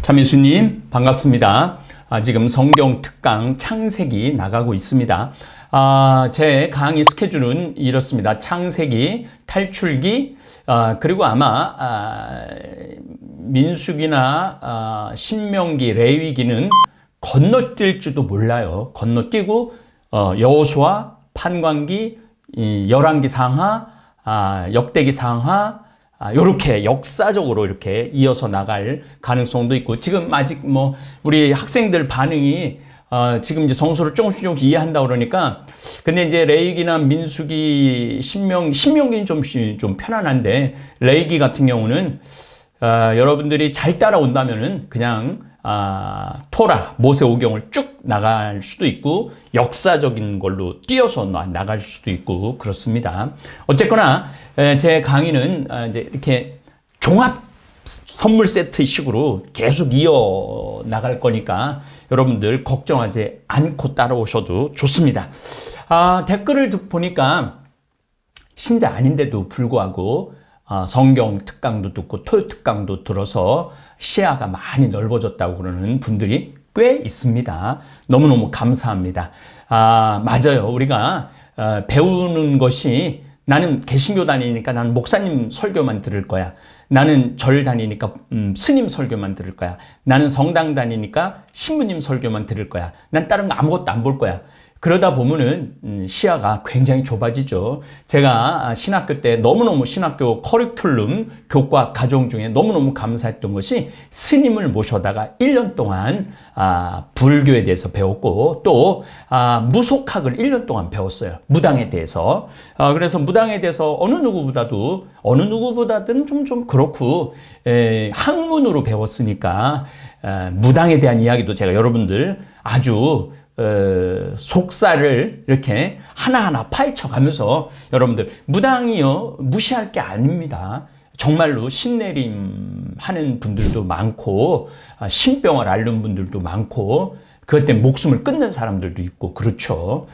참 예수님 반갑습니다. 지금 성경 특강 창세기 나가고 있습니다. 제 강의 스케줄은 이렇습니다. 창세기, 탈출기, 그리고 아마 민수기나 신명기, 레위기는 건너뛸지도 몰라요. 건너뛰고 여호수아, 판관기, 열왕기 상하, 역대기 상하, 요렇게 역사적으로 이렇게 이어서 나갈 가능성도 있고, 지금 아직 우리 학생들 반응이 지금 이제 성서를 조금씩 이해한다 그러니까, 근데 이제 레위기나 민수기, 신명기는 좀 편안한데, 레위기 같은 경우는 여러분들이 잘 따라온다면은 그냥 토라, 모세오경을 쭉 나갈 수도 있고, 역사적인 걸로 띄어서 나갈 수도 있고, 그렇습니다. 어쨌거나, 제 강의는 이제 이렇게 종합 선물 세트 식으로 계속 이어 나갈 거니까, 여러분들 걱정하지 않고 따라오셔도 좋습니다. 댓글을 보니까, 신자 아닌데도 불구하고, 성경 특강도 듣고 토요 특강도 들어서 시야가 많이 넓어졌다고 그러는 분들이 꽤 있습니다. 너무너무 감사합니다. 맞아요. 우리가 배우는 것이, 나는 개신교 다니니까 나는 목사님 설교만 들을 거야. 나는 절 다니니까 스님 설교만 들을 거야. 나는 성당 다니니까 신부님 설교만 들을 거야. 난 다른 거 아무것도 안 볼 거야. 그러다 보면은 시야가 굉장히 좁아지죠. 제가 신학교 때 너무너무 신학교 커리큘럼, 교과 과정 중에 너무너무 감사했던 것이, 스님을 모셔다가 1년 동안 불교에 대해서 배웠고, 또 무속학을 1년 동안 배웠어요. 무당에 대해서. 그래서 무당에 대해서 어느 누구보다는 좀 그렇고, 학문으로 배웠으니까 무당에 대한 이야기도 제가 여러분들 아주 속살을 이렇게 하나하나 파헤쳐 가면서, 여러분들 무당이요 무시할 게 아닙니다. 정말로 신내림 하는 분들도 많고, 신병을 앓는 분들도 많고, 그것 때문에 목숨을 끊는 사람들도 있고, 그렇죠.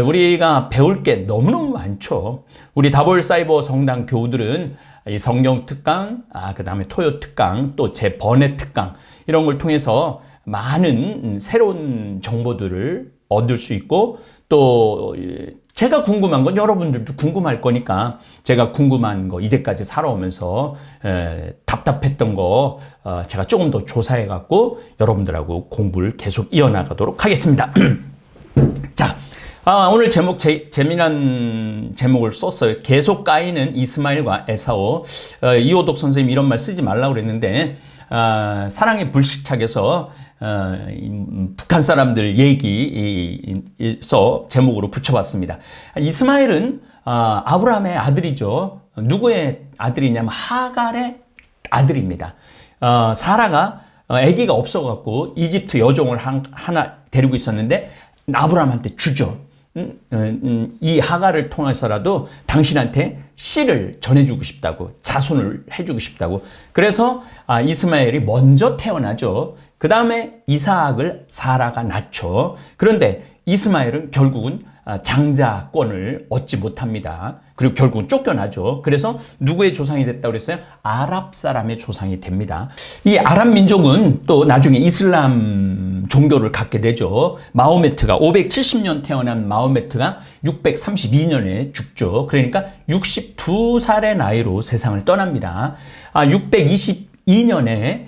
우리가 배울 게 너무너무 많죠. 우리 다볼사이버 성당 교우들은 이 성경 특강, 그 다음에 토요 특강, 또 제 번외 특강, 이런 걸 통해서 많은 새로운 정보들을 얻을 수 있고, 또 제가 궁금한 건 여러분들도 궁금할 거니까, 제가 궁금한 거 이제까지 살아오면서 답답했던 거 제가 조금 더 조사해 갖고 여러분들하고 공부를 계속 이어나가도록 하겠습니다. 자, 오늘 재미난 제목을 썼어요. 계속 까이는 이스마엘과 에사오. 이호독 선생님이 이런 말 쓰지 말라고 그랬는데, 사랑의 불식착에서 북한 사람들 얘기에서 제목으로 붙여봤습니다. 이스마엘은 아브라함의 아들이죠. 누구의 아들이냐면 하갈의 아들입니다. 사라가 아기가 없어갖고 이집트 여종을 하나 데리고 있었는데 아브라함한테 주죠. 이 하갈을 통해서라도 당신한테 씨를 전해주고 싶다고, 자손을 해주고 싶다고. 그래서 이스마엘이 먼저 태어나죠. 그 다음에 이삭을 사라가 낳죠. 그런데 이스마엘은 결국은 장자권을 얻지 못합니다. 그리고 결국은 쫓겨나죠. 그래서 누구의 조상이 됐다고 그랬어요? 아랍 사람의 조상이 됩니다. 이 아랍 민족은 또 나중에 이슬람 종교를 갖게 되죠. 마호메트가 570년 태어난 마호메트가 632년에 죽죠. 그러니까 62살의 나이로 세상을 떠납니다. 622년에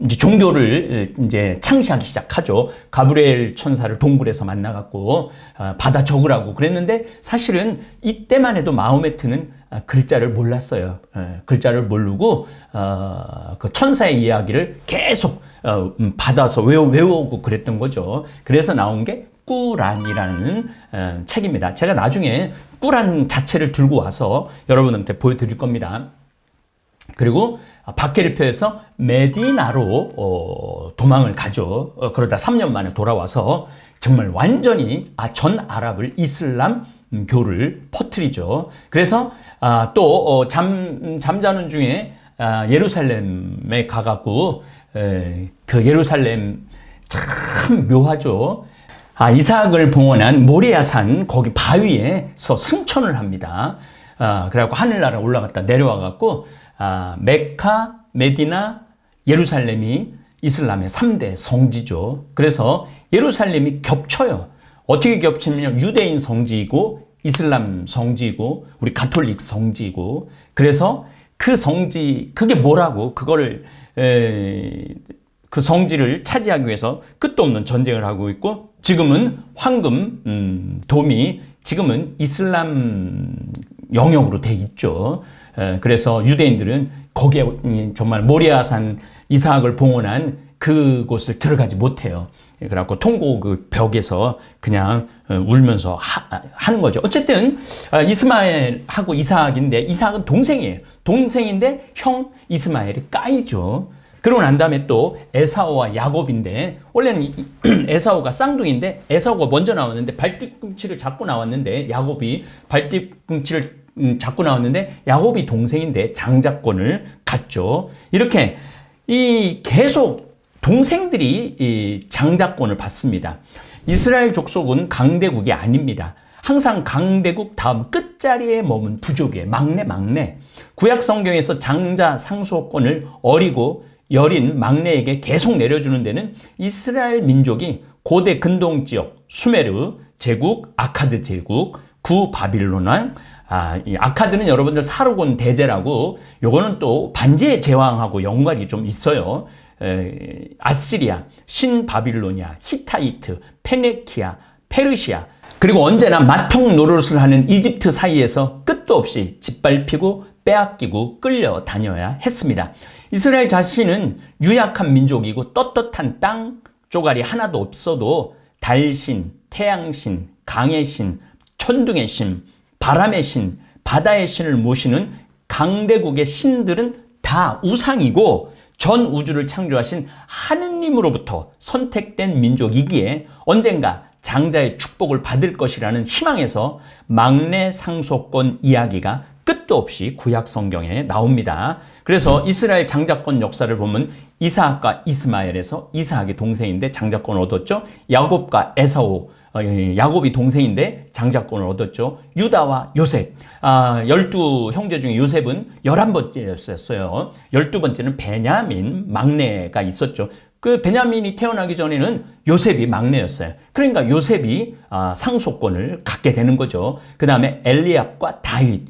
이제 종교를 이제 창시하기 시작하죠. 가브리엘 천사를 동굴에서 만나갖고 받아 적으라고 그랬는데, 사실은 이때만 해도 마호메트는 글자를 몰랐어요. 글자를 모르고 그 천사의 이야기를 계속 받아서 외우고 그랬던 거죠. 그래서 나온 게 꾸란이라는 책입니다. 제가 나중에 꾸란 자체를 들고 와서 여러분한테 보여드릴 겁니다. 그리고 바케르표에서 메디나로 도망을 가죠. 그러다 3년 만에 돌아와서 정말 완전히 전 아랍을 이슬람 교를 퍼뜨리죠. 그래서 또 잠자는 중에 예루살렘에 가갖고, 그 예루살렘 참 묘하죠. 이삭을 봉헌한 모리아산 거기 바위에서 승천을 합니다. 그래갖고 하늘나라 올라갔다 내려와갖고 메카, 메디나, 예루살렘이 이슬람의 3대 성지죠. 그래서 예루살렘이 겹쳐요. 어떻게 겹치냐면 유대인 성지이고 이슬람 성지이고 우리 가톨릭 성지이고, 그래서 그 성지, 그게 뭐라고 그거를 그 성지를 차지하기 위해서 끝도 없는 전쟁을 하고 있고, 지금은 황금 돔이 지금은 이슬람 영역으로 돼 있죠. 그래서 유대인들은 거기에 정말 모리아산 이삭을 봉헌한 그곳을 들어가지 못해요. 그래갖고 통고 그 벽에서 그냥 울면서 하는 거죠. 어쨌든 이스마엘하고 이삭인데, 이삭은 동생이에요. 동생인데 형 이스마엘이 까이죠. 그러고 난 다음에 또 에사오와 야곱인데, 원래는 에사오가 쌍둥이인데 에사오가 먼저 나왔는데 발뒤꿈치를 잡고 나왔는데, 야곱이 발뒤꿈치를 잡고 나왔는데 야곱이 동생인데 장자권을 갖죠. 이렇게 계속 동생들이 이 장자권을 받습니다. 이스라엘 족속은 강대국이 아닙니다. 항상 강대국 다음 끝자리에 머문 부족이에요. 막내. 구약 성경에서 장자 상속권을 어리고 여린 막내에게 계속 내려주는 데는 이스라엘 민족이 고대 근동 지역 수메르 제국, 아카드 제국, 구바빌론 왕, 이 아카드는 여러분들 사르곤 대제라고, 요거는 또 반지의 제왕하고 연관이 좀 있어요. 아시리아, 신바빌로니아, 히타이트, 페네키아, 페르시아, 그리고 언제나 마통 노릇을 하는 이집트 사이에서 끝도 없이 짓밟히고 빼앗기고 끌려다녀야 했습니다. 이스라엘 자신은 유약한 민족이고 떳떳한 땅 쪼가리 하나도 없어도 달신, 태양신, 강의 신, 천둥의 신, 바람의 신, 바다의 신을 모시는 강대국의 신들은 다 우상이고 전 우주를 창조하신 하느님으로부터 선택된 민족이기에 언젠가 장자의 축복을 받을 것이라는 희망에서 막내 상속권 이야기가 끝도 없이 구약 성경에 나옵니다. 그래서 이스라엘 장자권 역사를 보면 이삭과 이스마엘에서 이삭이 동생인데 장자권을 얻었죠. 야곱과 에사오, 야곱이 동생인데 장자권을 얻었죠. 유다와 요셉, 12형제 중에 요셉은 11번째였어요. 12번째는 베냐민 막내가 있었죠. 그 베냐민이 태어나기 전에는 요셉이 막내였어요. 그러니까 요셉이 상속권을 갖게 되는 거죠. 그 다음에 엘리압과 다윗,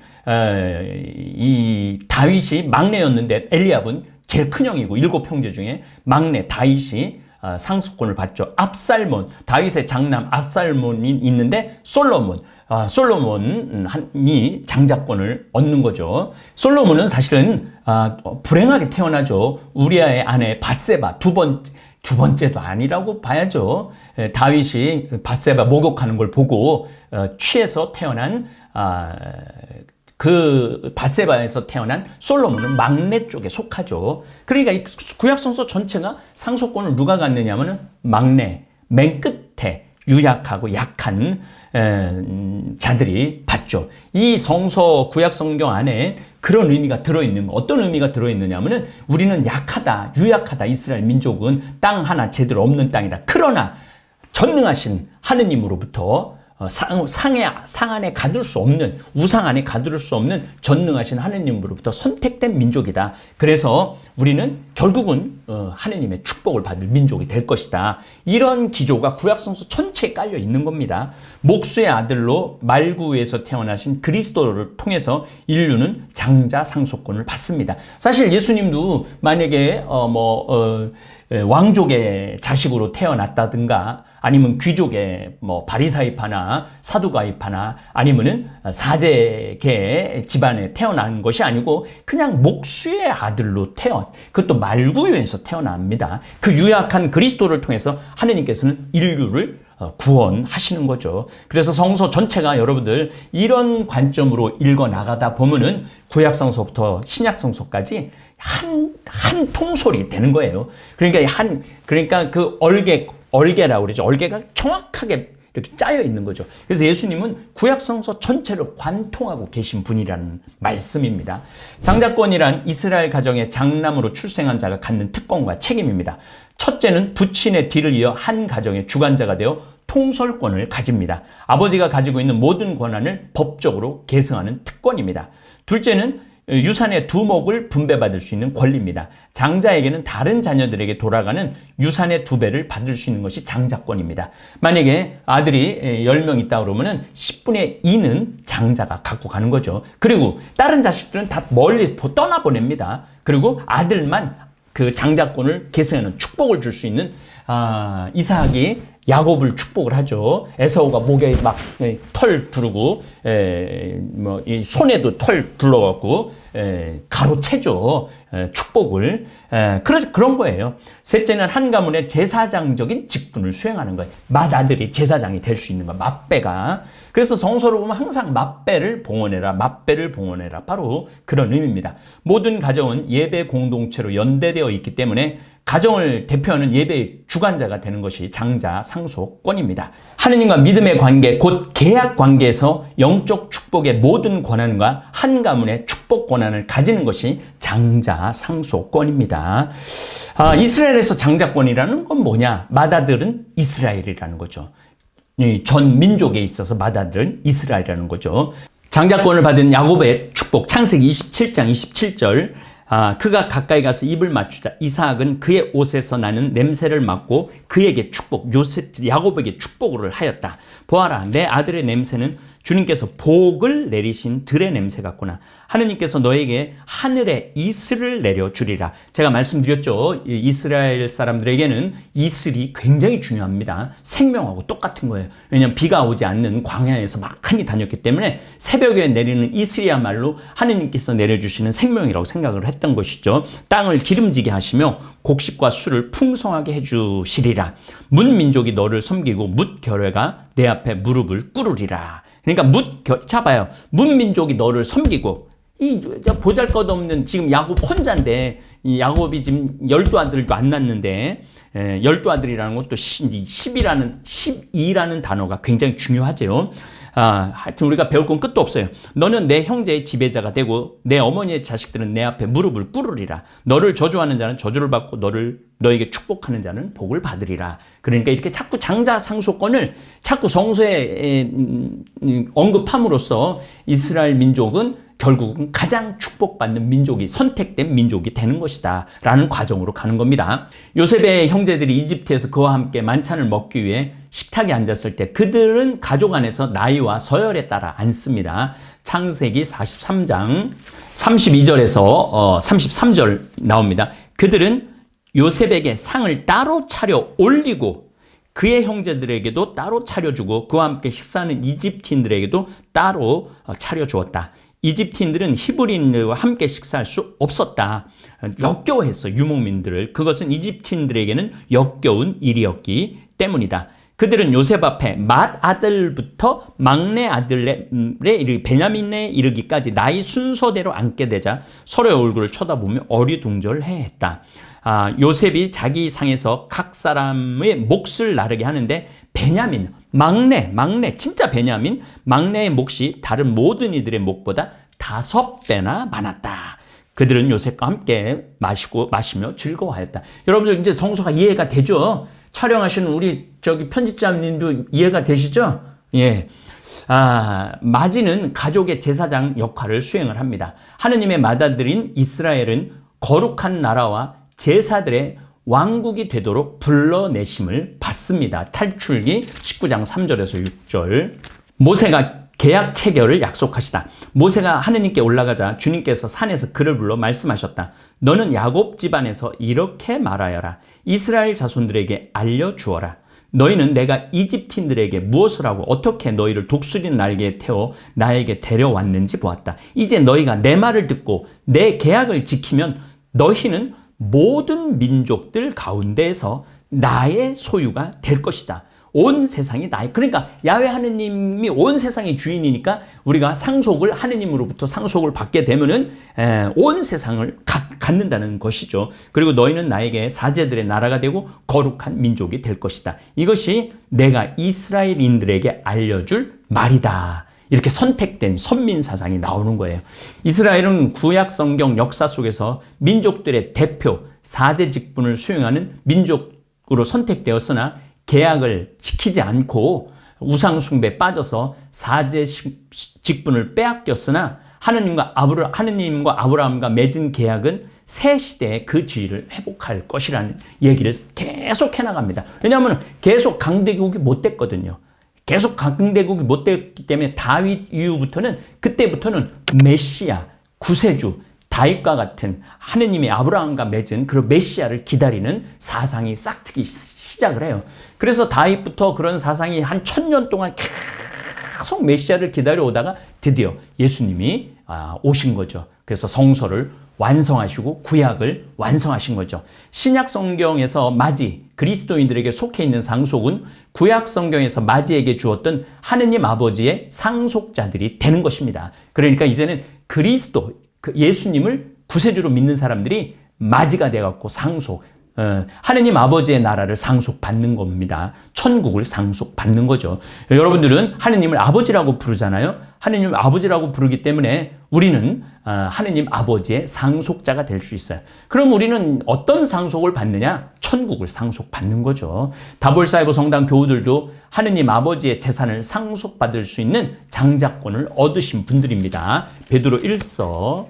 이 다윗이 막내였는데 엘리압은 제일 큰 형이고 7형제 중에 막내 다윗이 상속권을 받죠. 압살몬, 다윗의 장남 압살몬이 있는데 솔로몬이 장자권을 얻는 거죠. 솔로몬은 사실은 불행하게 태어나죠. 우리아의 아내 밧세바, 두 번째도 아니라고 봐야죠. 다윗이 밧세바 목욕하는 걸 보고 취해서 태어난 그 밧세바에서 태어난 솔로몬은 막내 쪽에 속하죠. 그러니까 이 구약성서 전체가 상속권을 누가 갖느냐면은 막내, 맨 끝에 유약하고 약한 자들이 받죠. 이 성서 구약성경 안에 그런 의미가 들어있는 거, 어떤 의미가 들어있느냐면은 우리는 약하다, 유약하다. 이스라엘 민족은 땅 하나 제대로 없는 땅이다. 그러나 전능하신 하느님으로부터 상 안에 가둘 수 없는, 우상 안에 가둘 수 없는 전능하신 하느님으로부터 선택된 민족이다. 그래서 우리는 결국은 하느님의 축복을 받을 민족이 될 것이다. 이런 기조가 구약성서 전체에 깔려 있는 겁니다. 목수의 아들로 말구에서 태어나신 그리스도를 통해서 인류는 장자 상속권을 받습니다. 사실 예수님도 만약에 왕족의 자식으로 태어났다든가 아니면 귀족의 바리사이파나 사두가이파나 아니면은 사제계 집안에 태어난 것이 아니고 그냥 목수의 아들로 그것도 말구유에서 태어납니다. 그 유약한 그리스도를 통해서 하느님께서는 인류를 구원하시는 거죠. 그래서 성서 전체가 여러분들 이런 관점으로 읽어 나가다 보면은 구약성서부터 신약성서까지 한 통솔이 되는 거예요. 그러니까 그 얼개라고 그러죠. 얼개가 정확하게 이렇게 짜여 있는 거죠. 그래서 예수님은 구약성서 전체를 관통하고 계신 분이라는 말씀입니다. 장자권이란 이스라엘 가정의 장남으로 출생한 자가 갖는 특권과 책임입니다. 첫째는 부친의 뒤를 이어 한 가정의 주관자가 되어 통솔권을 가집니다. 아버지가 가지고 있는 모든 권한을 법적으로 계승하는 특권입니다. 둘째는 유산의 두 몫을 분배받을 수 있는 권리입니다. 장자에게는 다른 자녀들에게 돌아가는 유산의 2배를 받을 수 있는 것이 장자권입니다. 만약에 아들이 10명 있다 그러면은 10분의 2는 장자가 갖고 가는 거죠. 그리고 다른 자식들은 다 멀리 떠나보냅니다. 그리고 아들만 그 장자권을 계승하는 축복을 줄 수 있는 이삭이 야곱을 축복을 하죠. 에사우가 목에 막 털 두르고 이 손에도 털 둘러갖고 가로채죠. 축복을. 그런 거예요. 셋째는 한 가문의 제사장적인 직분을 수행하는 거예요. 맏아들이 제사장이 될 수 있는 거예요. 맏배가. 그래서 성서로 보면 항상 맏배를 봉헌해라, 맏배를 봉헌해라. 바로 그런 의미입니다. 모든 가정은 예배 공동체로 연대되어 있기 때문에 가정을 대표하는 예배의 주관자가 되는 것이 장자 상속권입니다. 하느님과 믿음의 관계, 곧 계약 관계에서 영적 축복의 모든 권한과 한 가문의 축복 권한을 가지는 것이 장자 상속권입니다. 이스라엘에서 장자권이라는 건 뭐냐? 맏아들은 이스라엘이라는 거죠. 전 민족에 있어서 맏아들은 이스라엘이라는 거죠. 장자권을 받은 야곱의 축복, 창세기 27장 27절. 그가 가까이 가서 입을 맞추자 이삭은 그의 옷에서 나는 냄새를 맡고 그에게 야곱에게 축복을 하였다. 보아라, 내 아들의 냄새는 주님께서 복을 내리신 들의 냄새 같구나. 하느님께서 너에게 하늘의 이슬을 내려주리라. 제가 말씀드렸죠. 이스라엘 사람들에게는 이슬이 굉장히 중요합니다. 생명하고 똑같은 거예요. 왜냐하면 비가 오지 않는 광야에서 많이 다녔기 때문에 새벽에 내리는 이슬이야말로 하느님께서 내려주시는 생명이라고 생각을 했던 것이죠. 땅을 기름지게 하시며 곡식과 술을 풍성하게 해주시리라. 뭇민족이 너를 섬기고 뭇결회가 내 앞에 무릎을 꿇으리라. 그러니까 잡아요. 뭇민족이 너를 섬기고, 이 보잘것없는 지금 야곱 혼자인데, 이 야곱이 지금 12아들도 안 낳는데, 12아들이라는 것도 12라는 단어가 굉장히 중요하죠. 하여튼 우리가 배울 건 끝도 없어요. 너는 내 형제의 지배자가 되고 내 어머니의 자식들은 내 앞에 무릎을 꿇으리라. 너를 저주하는 자는 저주를 받고 너에게 축복하는 자는 복을 받으리라. 그러니까 이렇게 자꾸 장자 상속권을 자꾸 성서에 언급함으로써 이스라엘 민족은 결국은 가장 축복받는 민족이 선택된 민족이 되는 것이다 라는 과정으로 가는 겁니다. 요셉의 형제들이 이집트에서 그와 함께 만찬을 먹기 위해 식탁에 앉았을 때 그들은 가족 안에서 나이와 서열에 따라 앉습니다. 창세기 43장 32절에서 33절 나옵니다. 그들은 요셉에게 상을 따로 차려 올리고 그의 형제들에게도 따로 차려주고 그와 함께 식사하는 이집트인들에게도 따로 차려주었다. 이집트인들은 히브리인들과 함께 식사할 수 없었다. 역겨워했어, 유목민들을. 그것은 이집트인들에게는 역겨운 일이었기 때문이다. 그들은 요셉 앞에 맏아들부터 막내 아들의 베냐민에 이르기까지 나이 순서대로 앉게 되자 서로의 얼굴을 쳐다보며 어리둥절해했다. 요셉이 자기 상에서 각 사람의 몫을 나르게 하는데 베냐민, 막내, 진짜 베냐민, 막내의 몫이 다른 모든 이들의 몫보다 5배나 많았다. 그들은 요셉과 함께 마시며 즐거워하였다. 여러분들 이제 성서가 이해가 되죠? 촬영하시는 우리 편집자님도 이해가 되시죠? 예. 마지는 가족의 제사장 역할을 수행을 합니다. 하느님의 맏아들인 이스라엘은 거룩한 나라와 제사들의 왕국이 되도록 불러내심을 받습니다. 탈출기 19장 3절에서 6절. 모세가 계약 체결을 약속하시다. 모세가 하느님께 올라가자 주님께서 산에서 그를 불러 말씀하셨다. 너는 야곱 집안에서 이렇게 말하여라. 이스라엘 자손들에게 알려주어라. 너희는 내가 이집트인들에게 무엇을 하고 어떻게 너희를 독수리 날개에 태워 나에게 데려왔는지 보았다. 이제 너희가 내 말을 듣고 내 계약을 지키면 너희는 모든 민족들 가운데에서 나의 소유가 될 것이다. 온 세상이 그러니까 야훼 하느님이 온 세상의 주인이니까 우리가 하느님으로부터 상속을 받게 되면은 온 세상을 갖는다는 것이죠. 그리고 너희는 나에게 사제들의 나라가 되고 거룩한 민족이 될 것이다. 이것이 내가 이스라엘인들에게 알려줄 말이다. 이렇게 선택된 선민사상이 나오는 거예요. 이스라엘은 구약 성경 역사 속에서 민족들의 대표, 사제 직분을 수행하는 민족으로 선택되었으나 계약을 지키지 않고 우상숭배에 빠져서 사제 직분을 빼앗겼으나 하느님과 아브라함과 맺은 계약은 새 시대에 그 지위를 회복할 것이라는 얘기를 계속 해나갑니다. 왜냐하면 계속 강대국이 못 됐거든요. 계속 강대국이 못 됐기 때문에 다윗 이후부터는 그때부터는 메시아, 구세주, 다윗과 같은 하느님의 아브라함과 맺은 그런 메시아를 기다리는 사상이 싹트기 시작을 해요. 그래서 다윗부터 그런 사상이 한 1000년 동안 계속 메시아를 기다려오다가 드디어 예수님이 오신 거죠. 그래서 성서를 완성하시고 구약을 완성하신 거죠. 신약 성경에서 마지, 그리스도인들에게 속해 있는 상속은 구약 성경에서 마지에게 주었던 하느님 아버지의 상속자들이 되는 것입니다. 그러니까 이제는 그리스도, 예수님을 구세주로 믿는 사람들이 마지가 되어갖고 하느님 아버지의 나라를 상속받는 겁니다. 천국을 상속받는 거죠. 여러분들은 하느님을 아버지라고 부르잖아요. 하느님을 아버지라고 부르기 때문에 우리는 하느님 아버지의 상속자가 될 수 있어요. 그럼 우리는 어떤 상속을 받느냐? 천국을 상속받는 거죠. 다볼사이버 성당 교우들도 하느님 아버지의 재산을 상속받을 수 있는 장자권을 얻으신 분들입니다. 베드로 1서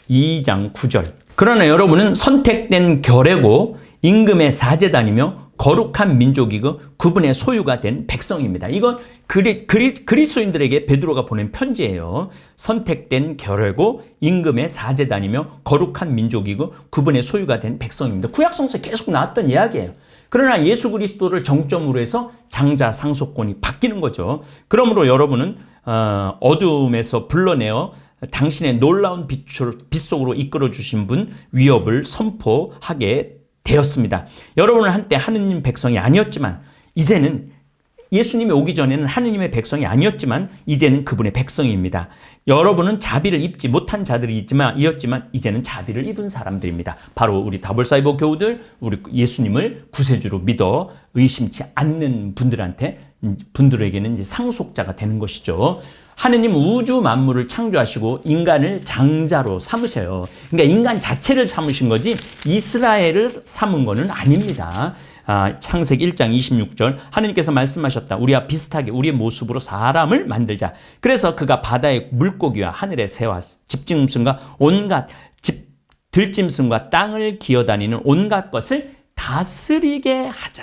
2장 9절. 그러나 여러분은 선택된 결례고 임금의 사제단이며 거룩한 민족이고 그분의 소유가 된 백성입니다. 이건 그리스도인들에게 베드로가 보낸 편지예요. 선택된 결례고 임금의 사제단이며 거룩한 민족이고 그분의 소유가 된 백성입니다. 구약성서에 계속 나왔던 이야기예요. 그러나 예수 그리스도를 정점으로 해서 장자 상속권이 바뀌는 거죠. 그러므로 여러분은 어둠에서 불러내어 당신의 놀라운 빛 속으로 이끌어 주신 분 위협을 선포하게 되었습니다. 여러분은 한때 하느님 백성이 아니었지만 이제는 예수님이 오기 전에는 하느님의 백성이 아니었지만 이제는 그분의 백성입니다. 여러분은 자비를 입지 못한 자들이었지만 이제는 자비를 입은 사람들입니다. 바로 우리 다볼사이버 교우들, 우리 예수님을 구세주로 믿어 의심치 않는 분들에게는 이제 상속자가 되는 것이죠. 하느님 우주 만물을 창조하시고 인간을 장자로 삼으셔요. 그러니까 인간 자체를 삼으신 거지 이스라엘을 삼은 거는 아닙니다. 창세기 1장 26절 하느님께서 말씀하셨다. 우리와 비슷하게 우리의 모습으로 사람을 만들자. 그래서 그가 바다의 물고기와 하늘의 새와 집짐승과 온갖 들짐승과 땅을 기어다니는 온갖 것을 다스리게 하자.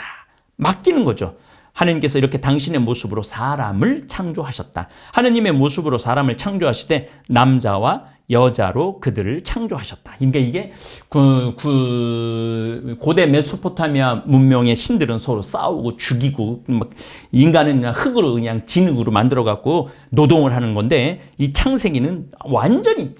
맡기는 거죠. 하느님께서 이렇게 당신의 모습으로 사람을 창조하셨다. 하느님의 모습으로 사람을 창조하시되 남자와 여자로 그들을 창조하셨다. 그러니까 이게 고대 메소포타미아 문명의 신들은 서로 싸우고 죽이고 인간은 그냥 흙으로 그냥 진흙으로 만들어 갖고 노동을 하는 건데 이 창세기는 완전히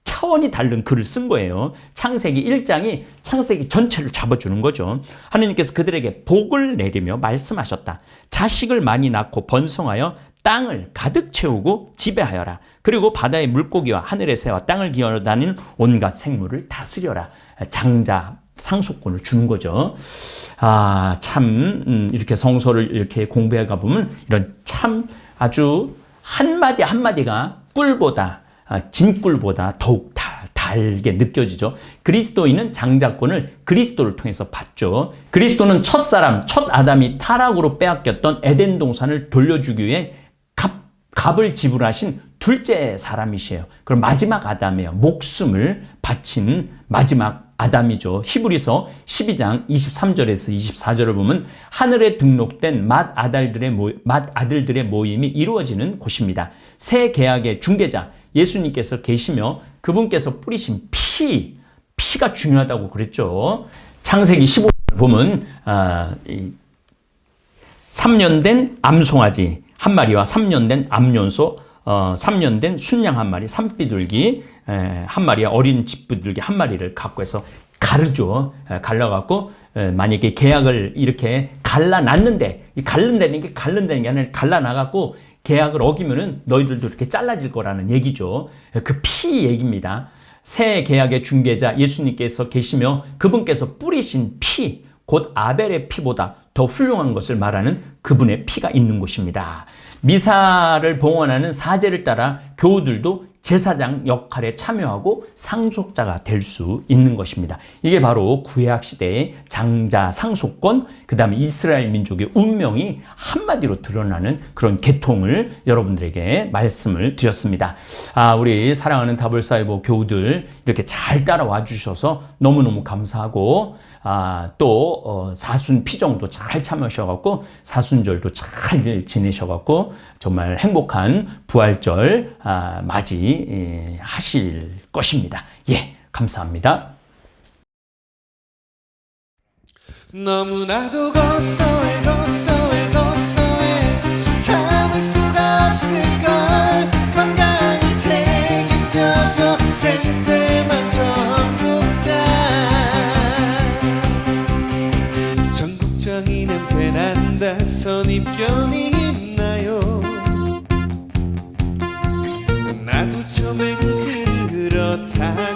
차원이 다른 글을 쓴 거예요. 창세기 1장이 창세기 전체를 잡아주는 거죠. 하느님께서 그들에게 복을 내리며 말씀하셨다. 자식을 많이 낳고 번성하여 땅을 가득 채우고 지배하여라. 그리고 바다의 물고기와 하늘의 새와 땅을 기어다니는 온갖 생물을 다스려라. 장자 상속권을 주는 거죠. 참 이렇게 성서를 이렇게 공부해 가보면 이런 참 아주 한마디 한마디가 진꿀보다 더욱 달게 느껴지죠. 그리스도인은 장자권을 그리스도를 통해서 받죠. 그리스도는 첫 아담이 타락으로 빼앗겼던 에덴 동산을 돌려주기 위해 값을 지불하신 둘째 사람이시에요. 그럼 마지막 아담이에요. 목숨을 바친 마지막 아담이죠. 히브리서 12장 23절에서 24절을 보면 하늘에 등록된 맏아들들의 모임이 이루어지는 곳입니다. 새 계약의 중개자 예수님께서 계시며 그분께서 뿌리신 피가 중요하다고 그랬죠. 창세기 15절 보면 3년 된 암송아지 한 마리와 3년 된 암연소 3년 된 순양 한 마리, 산비둘기 한 마리와 어린 집비둘기 한 마리를 갖고 해서 가르죠. 갈라갖고 만약에 계약을 이렇게 갈라놨는데 갈른다는 게 아니라 갈라놔갖고 계약을 어기면은 너희들도 이렇게 잘라질 거라는 얘기죠. 그 피 얘기입니다. 새 계약의 중개자 예수님께서 계시며 그분께서 뿌리신 피, 곧 아벨의 피보다 더 훌륭한 것을 말하는 그분의 피가 있는 곳입니다. 미사를 봉헌하는 사제를 따라 교우들도 제사장 역할에 참여하고 상속자가 될 수 있는 것입니다. 이게 바로 구약 시대의 장자 상속권, 그 다음에 이스라엘 민족의 운명이 한마디로 드러나는 그런 계통을 여러분들에게 말씀을 드렸습니다. 우리 사랑하는 다볼사이버 교우들 이렇게 잘 따라와 주셔서 너무너무 감사하고, 또 사순 피정도 잘 참으셔갖고 사순절도 잘 지내셔갖고 정말 행복한 부활절 맞이 하실 것입니다. 예, 감사합니다. 너무나도 고소해 참을 수가 없을걸. 건강히 책임져줘 생태만 전국자. 전국장이 냄새 난다. 선입견이 있나요? 나도 처음엔 그렇다.